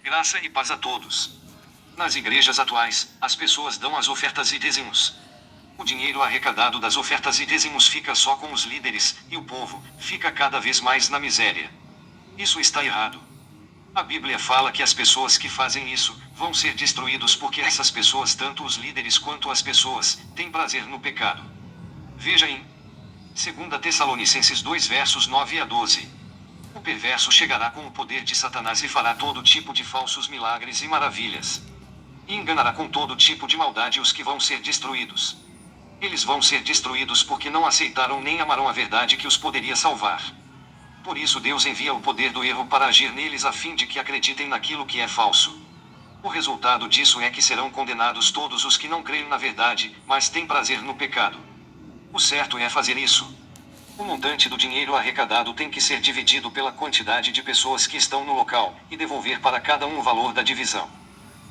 Graça e paz a todos. Nas igrejas atuais, as pessoas dão as ofertas e dízimos. O dinheiro arrecadado das ofertas e dízimos fica só com os líderes, e o povo fica cada vez mais na miséria. Isso está errado. A Bíblia fala que as pessoas que fazem isso vão ser destruídos porque essas pessoas, tanto os líderes quanto as pessoas, têm prazer no pecado. Veja em 2 Tessalonicenses 2 versos 9 a 12. O perverso chegará com o poder de Satanás e fará todo tipo de falsos milagres e maravilhas. E enganará com todo tipo de maldade os que vão ser destruídos. Eles vão ser destruídos porque não aceitaram nem amaram a verdade que os poderia salvar. Por isso Deus envia o poder do erro para agir neles a fim de que acreditem naquilo que é falso. O resultado disso é que serão condenados todos os que não creem na verdade, mas têm prazer no pecado. O certo é fazer isso. O montante do dinheiro arrecadado tem que ser dividido pela quantidade de pessoas que estão no local, e devolver para cada um o valor da divisão.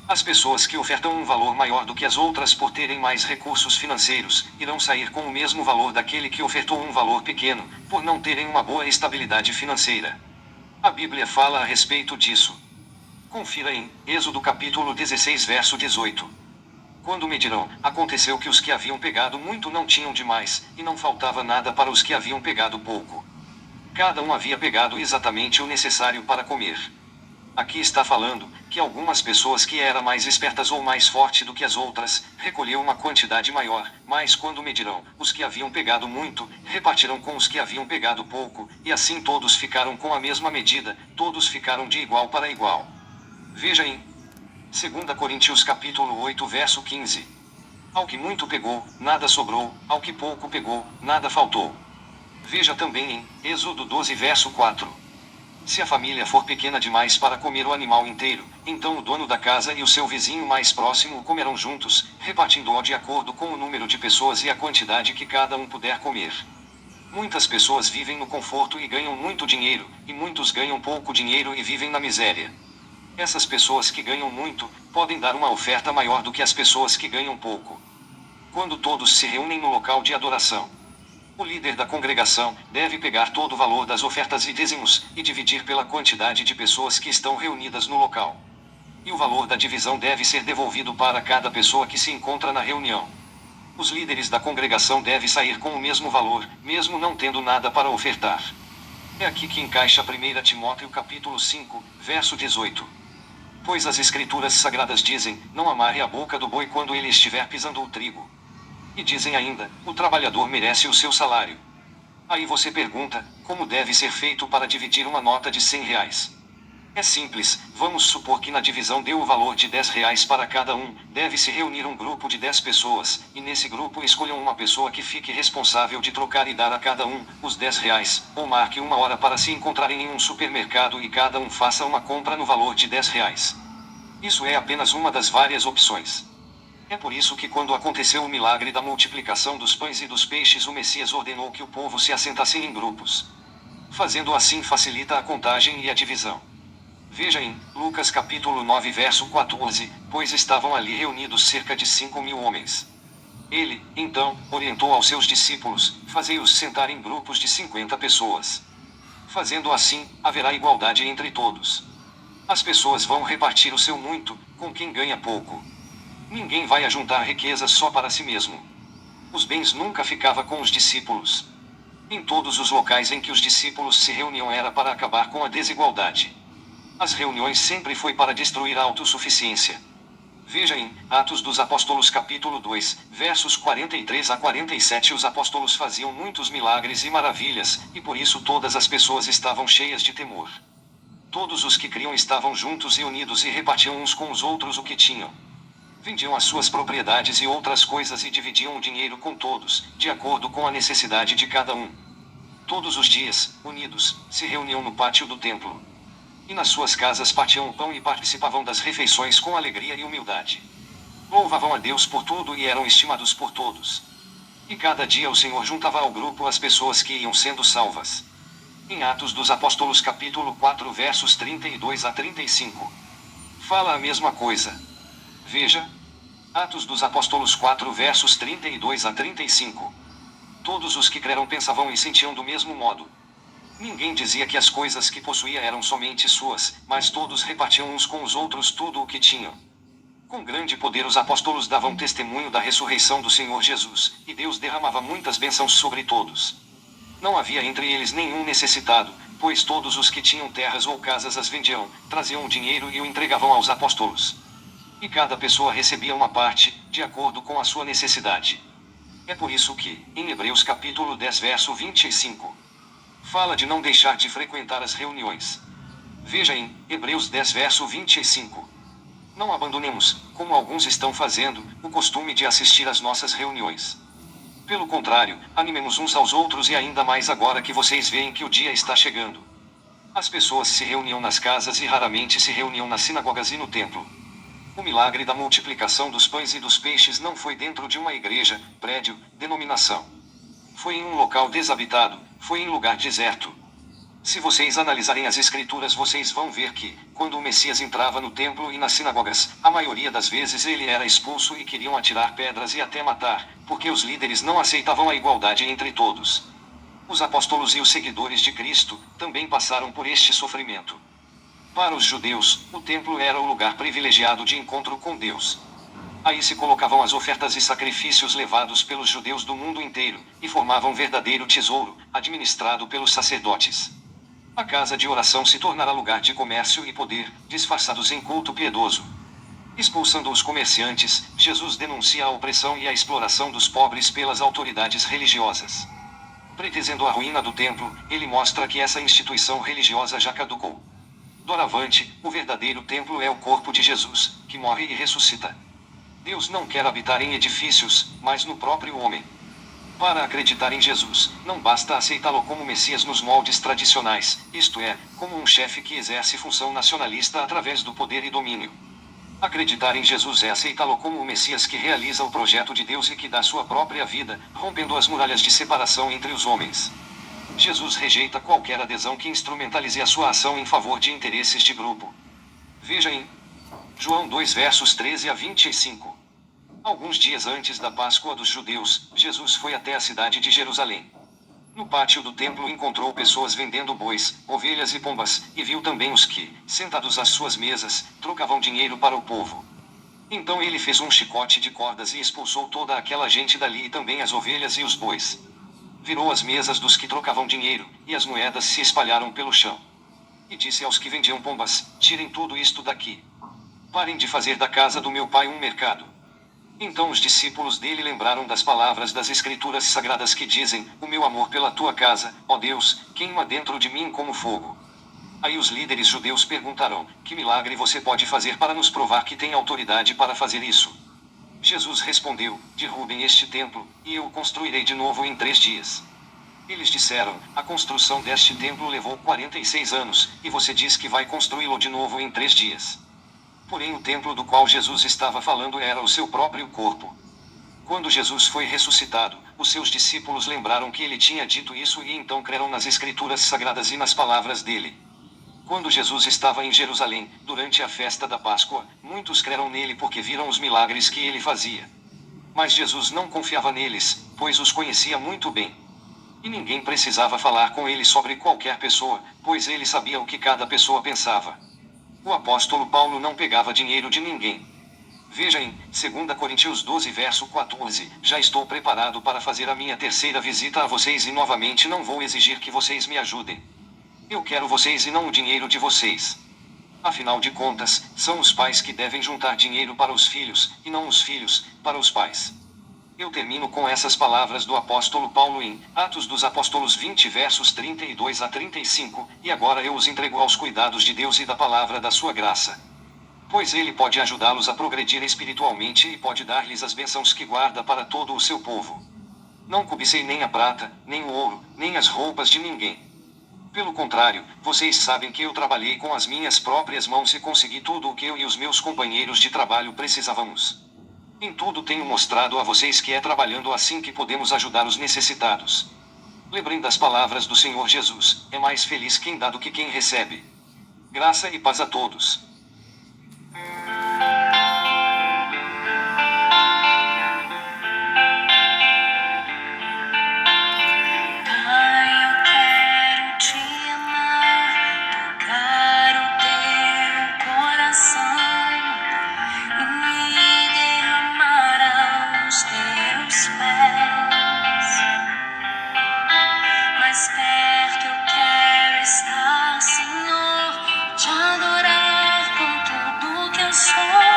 As pessoas que ofertam um valor maior do que as outras por terem mais recursos financeiros, irão sair com o mesmo valor daquele que ofertou um valor pequeno, por não terem uma boa estabilidade financeira. A Bíblia fala a respeito disso. Confira em Êxodo capítulo 16 verso 18. Quando medirão, aconteceu que os que haviam pegado muito não tinham demais, e não faltava nada para os que haviam pegado pouco. Cada um havia pegado exatamente o necessário para comer. Aqui está falando que algumas pessoas que eram mais espertas ou mais fortes do que as outras, recolheu uma quantidade maior, mas quando medirão, os que haviam pegado muito, repartirão com os que haviam pegado pouco, e assim todos ficaram com a mesma medida, todos ficaram de igual para igual. Veja em 2 Coríntios capítulo 8 verso 15. Ao que muito pegou, nada sobrou, ao que pouco pegou, nada faltou. Veja também em Êxodo 12 verso 4. Se a família for pequena demais para comer o animal inteiro, então o dono da casa e o seu vizinho mais próximo o comerão juntos, repartindo-o de acordo com o número de pessoas e a quantidade que cada um puder comer. Muitas pessoas vivem no conforto e ganham muito dinheiro, e muitos ganham pouco dinheiro e vivem na miséria. Essas pessoas que ganham muito, podem dar uma oferta maior do que as pessoas que ganham pouco. Quando todos se reúnem no local de adoração, o líder da congregação deve pegar todo o valor das ofertas e dízimos, e dividir pela quantidade de pessoas que estão reunidas no local. E o valor da divisão deve ser devolvido para cada pessoa que se encontra na reunião. Os líderes da congregação devem sair com o mesmo valor, mesmo não tendo nada para ofertar. É aqui que encaixa 1 Timóteo capítulo 5, verso 18. Pois as escrituras sagradas dizem, não amarre a boca do boi quando ele estiver pisando o trigo. E dizem ainda, o trabalhador merece o seu salário. Aí você pergunta, como deve ser feito para dividir uma nota de R$ 100? É simples, vamos supor que na divisão deu o valor de R$ 10 para cada um, deve-se reunir um grupo de 10 pessoas, e nesse grupo escolham uma pessoa que fique responsável de trocar e dar a cada um os R$ 10, ou marque uma hora para se encontrarem em um supermercado e cada um faça uma compra no valor de R$ 10. Isso é apenas uma das várias opções. É por isso que quando aconteceu o milagre da multiplicação dos pães e dos peixes, o Messias ordenou que o povo se assentasse em grupos. Fazendo assim facilita a contagem e a divisão. Veja em Lucas capítulo 9 verso 14, pois estavam ali reunidos cerca de 5.000 homens. Ele, então, orientou aos seus discípulos, fazei-os sentar em grupos de 50 pessoas. Fazendo assim, haverá igualdade entre todos. As pessoas vão repartir o seu muito, com quem ganha pouco. Ninguém vai ajuntar riquezas só para si mesmo. Os bens nunca ficavam com os discípulos. Em todos os locais em que os discípulos se reuniam era para acabar com a desigualdade. As reuniões sempre foi para destruir a autossuficiência. Veja em Atos dos Apóstolos capítulo 2, versos 43 a 47. Os apóstolos faziam muitos milagres e maravilhas, e por isso todas as pessoas estavam cheias de temor. Todos os que criam estavam juntos e unidos e repartiam uns com os outros o que tinham. Vendiam as suas propriedades e outras coisas e dividiam o dinheiro com todos, de acordo com a necessidade de cada um. Todos os dias, unidos, se reuniam no pátio do templo. E nas suas casas partiam o pão e participavam das refeições com alegria e humildade. Louvavam a Deus por tudo e eram estimados por todos. E cada dia o Senhor juntava ao grupo as pessoas que iam sendo salvas. Em Atos dos Apóstolos capítulo 4 versos 32 a 35. Fala a mesma coisa. Veja, Atos dos Apóstolos 4 versos 32 a 35. Todos os que creram pensavam e sentiam do mesmo modo. Ninguém dizia que as coisas que possuía eram somente suas, mas todos repartiam uns com os outros tudo o que tinham. Com grande poder os apóstolos davam testemunho da ressurreição do Senhor Jesus, e Deus derramava muitas bênçãos sobre todos. Não havia entre eles nenhum necessitado, pois todos os que tinham terras ou casas as vendiam, traziam o dinheiro e o entregavam aos apóstolos. E cada pessoa recebia uma parte, de acordo com a sua necessidade. É por isso que, em Hebreus capítulo 10 verso 25, fala de não deixar de frequentar as reuniões. Veja em Hebreus 10 verso 25. Não abandonemos, como alguns estão fazendo, o costume de assistir às nossas reuniões. Pelo contrário, animemos uns aos outros e ainda mais agora que vocês veem que o dia está chegando. As pessoas se reuniam nas casas e raramente se reuniam nas sinagogas e no templo. O milagre da multiplicação dos pães e dos peixes não foi dentro de uma igreja, prédio, denominação. Foi em um local desabitado, foi em lugar deserto. Se vocês analisarem as escrituras vocês vão ver que, quando o Messias entrava no templo e nas sinagogas, a maioria das vezes ele era expulso e queriam atirar pedras e até matar, porque os líderes não aceitavam a igualdade entre todos. Os apóstolos e os seguidores de Cristo também passaram por este sofrimento. Para os judeus, o templo era o lugar privilegiado de encontro com Deus. Aí se colocavam as ofertas e sacrifícios levados pelos judeus do mundo inteiro, e formavam um verdadeiro tesouro, administrado pelos sacerdotes. A casa de oração se tornara lugar de comércio e poder, disfarçados em culto piedoso. Expulsando os comerciantes, Jesus denuncia a opressão e a exploração dos pobres pelas autoridades religiosas. Pretendendo a ruína do templo, ele mostra que essa instituição religiosa já caducou. Doravante, o verdadeiro templo é o corpo de Jesus, que morre e ressuscita. Deus não quer habitar em edifícios, mas no próprio homem. Para acreditar em Jesus, não basta aceitá-lo como Messias nos moldes tradicionais, isto é, como um chefe que exerce função nacionalista através do poder e domínio. Acreditar em Jesus é aceitá-lo como o Messias que realiza o projeto de Deus e que dá sua própria vida, rompendo as muralhas de separação entre os homens. Jesus rejeita qualquer adesão que instrumentalize a sua ação em favor de interesses de grupo. Veja em João 2 versos 13 a 25. Alguns dias antes da Páscoa dos judeus, Jesus foi até a cidade de Jerusalém. No pátio do templo encontrou pessoas vendendo bois, ovelhas e pombas, e viu também os que, sentados às suas mesas, trocavam dinheiro para o povo. Então ele fez um chicote de cordas e expulsou toda aquela gente dali e também as ovelhas e os bois. Virou as mesas dos que trocavam dinheiro, e as moedas se espalharam pelo chão. E disse aos que vendiam pombas: tirem tudo isto daqui. Parem de fazer da casa do meu pai um mercado. Então os discípulos dele lembraram das palavras das Escrituras Sagradas que dizem: o meu amor pela tua casa, ó Deus, queima dentro de mim como fogo. Aí os líderes judeus perguntaram: que milagre você pode fazer para nos provar que tem autoridade para fazer isso? Jesus respondeu: derrubem este templo, e eu o construirei de novo em 3 dias. Eles disseram: a construção deste templo levou 46 anos, e você diz que vai construí-lo de novo em 3 dias. Porém o templo do qual Jesus estava falando era o seu próprio corpo. Quando Jesus foi ressuscitado, os seus discípulos lembraram que ele tinha dito isso e então creram nas Escrituras Sagradas e nas palavras dele. Quando Jesus estava em Jerusalém, durante a festa da Páscoa, muitos creram nele porque viram os milagres que ele fazia. Mas Jesus não confiava neles, pois os conhecia muito bem. E ninguém precisava falar com ele sobre qualquer pessoa, pois ele sabia o que cada pessoa pensava. O apóstolo Paulo não pegava dinheiro de ninguém. Veja em 2 Coríntios 12 verso 14, já estou preparado para fazer a minha terceira visita a vocês e novamente não vou exigir que vocês me ajudem. Eu quero vocês e não o dinheiro de vocês. Afinal de contas, são os pais que devem juntar dinheiro para os filhos, e não os filhos, para os pais. Eu termino com essas palavras do apóstolo Paulo em Atos dos Apóstolos 20 versos 32 a 35, e agora eu os entrego aos cuidados de Deus e da palavra da sua graça. Pois ele pode ajudá-los a progredir espiritualmente e pode dar-lhes as bênçãos que guarda para todo o seu povo. Não cobicei nem a prata, nem o ouro, nem as roupas de ninguém. Pelo contrário, vocês sabem que eu trabalhei com as minhas próprias mãos e consegui tudo o que eu e os meus companheiros de trabalho precisávamos. Em tudo tenho mostrado a vocês que é trabalhando assim que podemos ajudar os necessitados. Lembrem das palavras do Senhor Jesus: é mais feliz quem dá do que quem recebe. Graça e paz a todos. só.